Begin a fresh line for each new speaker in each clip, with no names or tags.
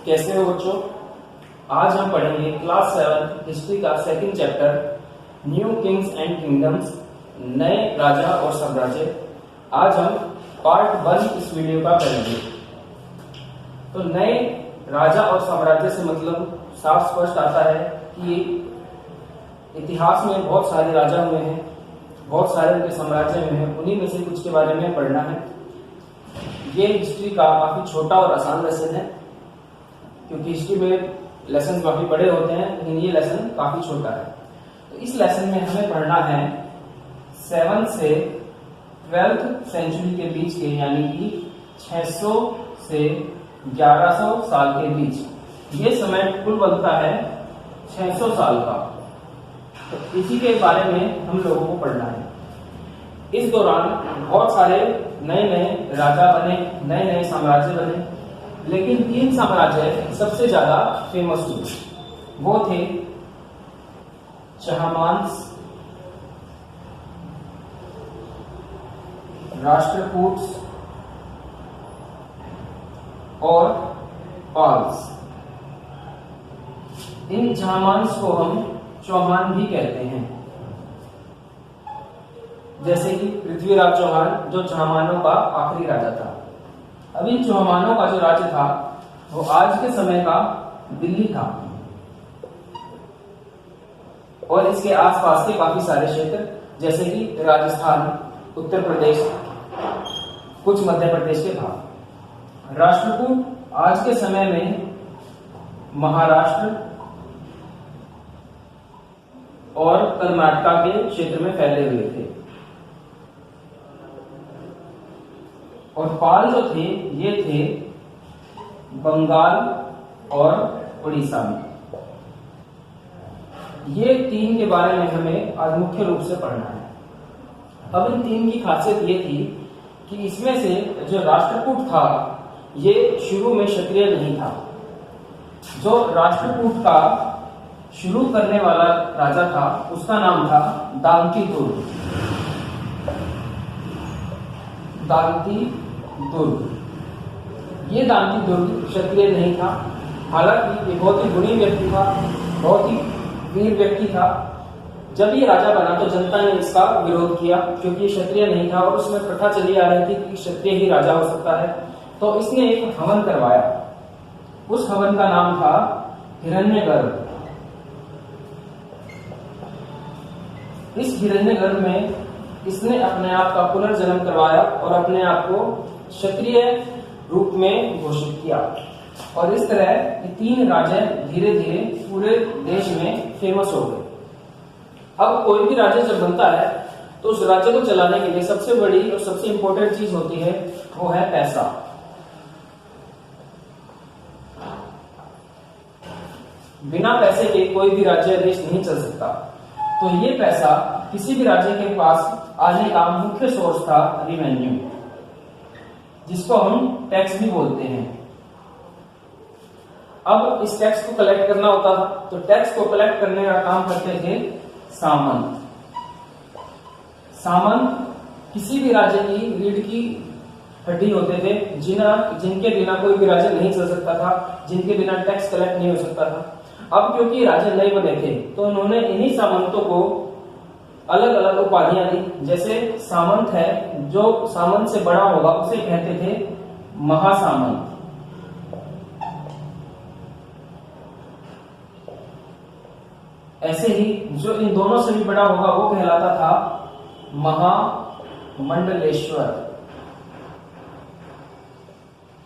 कैसे हो बच्चों? आज हम पढ़ेंगे क्लास 7 हिस्ट्री का second chapter new Kings and kingdoms, नए राजा और साम्राज्य। आज हम पार्ट 1 इस वीडियो का करेंगे। तो नए राजा और साम्राज्य से मतलब साफ स्पष्ट आता है कि इतिहास में बहुत सारे राजा हुए हैं, बहुत सारे उनके साम्राज्य में हैं, उन्हीं में से कुछ के बारे में पढ़ना है। ये हिस्ट्री का काफी छोटा और आसान लेसन है, क्योंकि हिस्ट्री में लेसन काफी बड़े होते हैं, लेकिन ये लेसन काफी छोटा है। तो इस लेसन में हमें पढ़ना है 7 से 12th सेंचुरी के बीच के, यानी कि 600 से 1100 साल के बीच। ये समय कुल बनता है 600 साल का। तो इसी के बारे में हम लोगों को पढ़ना है। इस दौरान बहुत सारे नए नए राजा बने, नए नए साम्राज्य बने, लेकिन 3 साम्राज्य सबसे ज्यादा फेमस हुए। वो थे चहमांस, राष्ट्रकूट्स और पाल्स। इन चहमांस को हम चौहान भी कहते हैं, जैसे कि पृथ्वीराज चौहान जो चौहानों का आखिरी राजा था। अब इन चौहानों का जो राज्य था वो आज के समय का दिल्ली था और इसके आसपास के काफी सारे क्षेत्र, जैसे कि राजस्थान, उत्तर प्रदेश, कुछ मध्य प्रदेश के भाग। राष्ट्रकूट आज के समय में महाराष्ट्र और कर्नाटक के क्षेत्र में फैले हुए थे। और पाल जो थे ये थे बंगाल और उड़ीसा में। ये 3 के बारे में हमें आज मुख्य रूप से पढ़ना है। अब इन 3 की खासियत ये थी कि इसमें से जो राष्ट्रकूट था ये शुरू में क्षत्रिय नहीं था। जो राष्ट्रकूट का शुरू करने वाला राजा था उसका नाम था दांती दुर्ग। ये दांती दुर्ग क्षत्रिय नहीं था, हालांकि ये बहुत ही गुणी व्यक्ति था, बहुत ही वीर व्यक्ति था। जब ये राजा बना तो जनता ने इसका विरोध किया, क्योंकि ये क्षत्रिय नहीं था और उसमें प्रथा चली आ रही थी कि क्षत्रिय ही राजा हो सकता है। तो इसने एक हवन करवाया। उस हवन का नाम था हिरण्यगर्भ। इस हिरण्यगर्भ में इसने अपने आप का पुनर्जन्म करवाया और अपने आप को क्षत्रिय रूप में घोषित किया। और इस तरह ये 3 राजा धीरे धीरे पूरे देश में फेमस हो गए। अब कोई भी राज्य जब बनता है तो उस राज्य को चलाने के लिए सबसे बड़ी और सबसे इंपॉर्टेंट चीज होती है, वो है पैसा। बिना पैसे के कोई भी राज्य देश नहीं चल सकता। तो ये पैसा किसी भी राज्य के पास आने का मुख्य सोर्स था रिवेन्यू, जिसको हम टैक्स भी बोलते हैं। अब इस टैक्स को कलेक्ट करना होता था, तो टैक्स को कलेक्ट करने का काम करते थे सामंत। सामंत किसी भी राज्य की रीढ़ की हड्डी होते थे, जिनके बिना कोई भी राज्य नहीं चल सकता था, जिनके बिना टैक्स कलेक्ट नहीं हो सकता था। अब क्योंकि राज्य नए बने थे तो उन्होंने इन्हीं सामंतों को अलग अलग उपाधियां दी। जैसे सामंत है, जो सामंत से बड़ा होगा उसे कहते थे महासामंत। ऐसे ही जो इन दोनों से भी बड़ा होगा वो कहलाता था महामंडलेश्वर।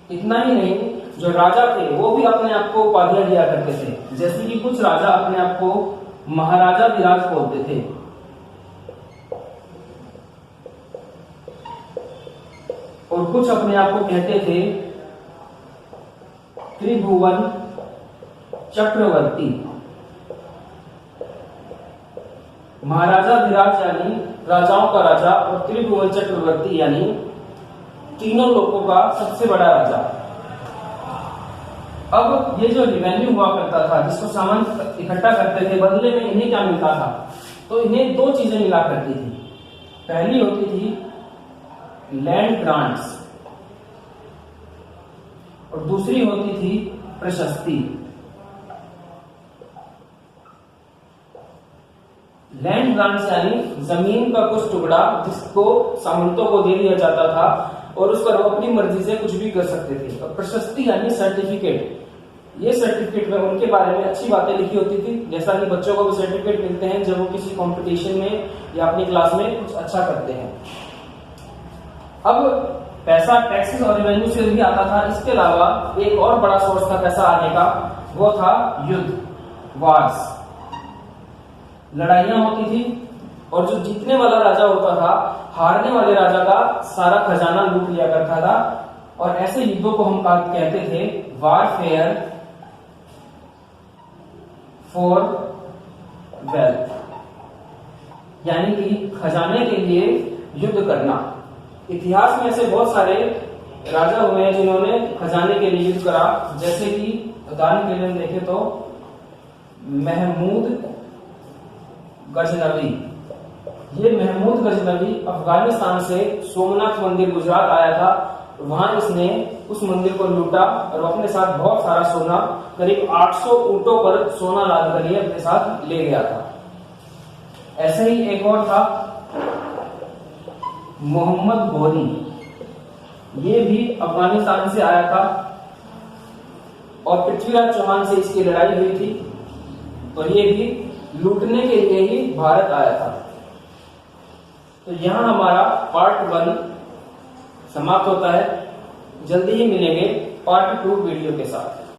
इतना ही नहीं, जो राजा थे वो भी अपने आप को उपाधियां दिया करते थे। जैसे कि कुछ राजा अपने आप को महाराजा विराज बोलते थे, और कुछ अपने आप को कहते थे त्रिभुवन चक्रवर्ती। महाराजा विराज यानी राजाओं का राजा, और त्रिभुवन चक्रवर्ती यानी तीनों लोगों का सबसे बड़ा राजा। अब ये जो रिवेन्यू हुआ करता था, जिसको सामंत इकट्ठा करते थे, बदले में इन्हें क्या मिलता था? तो इन्हें 2 चीजें मिला करती थी। पहली होती थी लैंड ग्रांट्स और दूसरी होती थी प्रशस्ति। लैंड ग्रांट्स यानी जमीन का कुछ टुकड़ा जिसको सामंतों को दे दिया जाता था और उस पर वो अपनी मर्जी से कुछ भी कर सकते थे। और प्रशस्ति यानी सर्टिफिकेट, ये सर्टिफिकेट में उनके बारे में अच्छी बातें लिखी होती थी, जैसा कि बच्चों को भी सर्टिफिकेट मिलते हैं जब वो किसी कंपटीशन में या अपनी क्लास में कुछ अच्छा करते हैं। अब पैसा टैक्सेस और रेवेन्यू से भी आता था। इसके अलावा एक और बड़ा सोर्स था पैसा आने का, वो था युद्ध, वार्स। लड़ाइयां होती थी और जो जीतने वाला राजा होता था हारने वाले राजा का सारा खजाना लूट लिया करता था। और ऐसे युद्धों को हम कहते थे वारफेयर फॉर वेल्थ, यानी कि खजाने के लिए युद्ध करना। इतिहास में ऐसे बहुत सारे राजा हुए हैं जिन्होंने खजाने के लिए युद्ध करा, जैसे कि उदाहरण के लिए हम देखें तो महमूद गजनवी। ये महमूद गजनवी अफगानिस्तान से सोमनाथ मंदिर गुजरात आया था। वहां इसने उस मंदिर को लूटा और अपने साथ बहुत सारा सोना, करीब 800 ऊंटों पर सोना लाद कर ये अपने साथ ले गया था। ऐसे ही एक और था मोहम्मद गोरी, ये भी अफगानिस्तान से आया था और पृथ्वीराज चौहान से इसकी लड़ाई हुई थी और ये भी लूटने के लिए ही भारत आया था। तो यहां हमारा पार्ट 1 समाप्त होता है। जल्दी ही मिलेंगे पार्ट 2 वीडियो के साथ।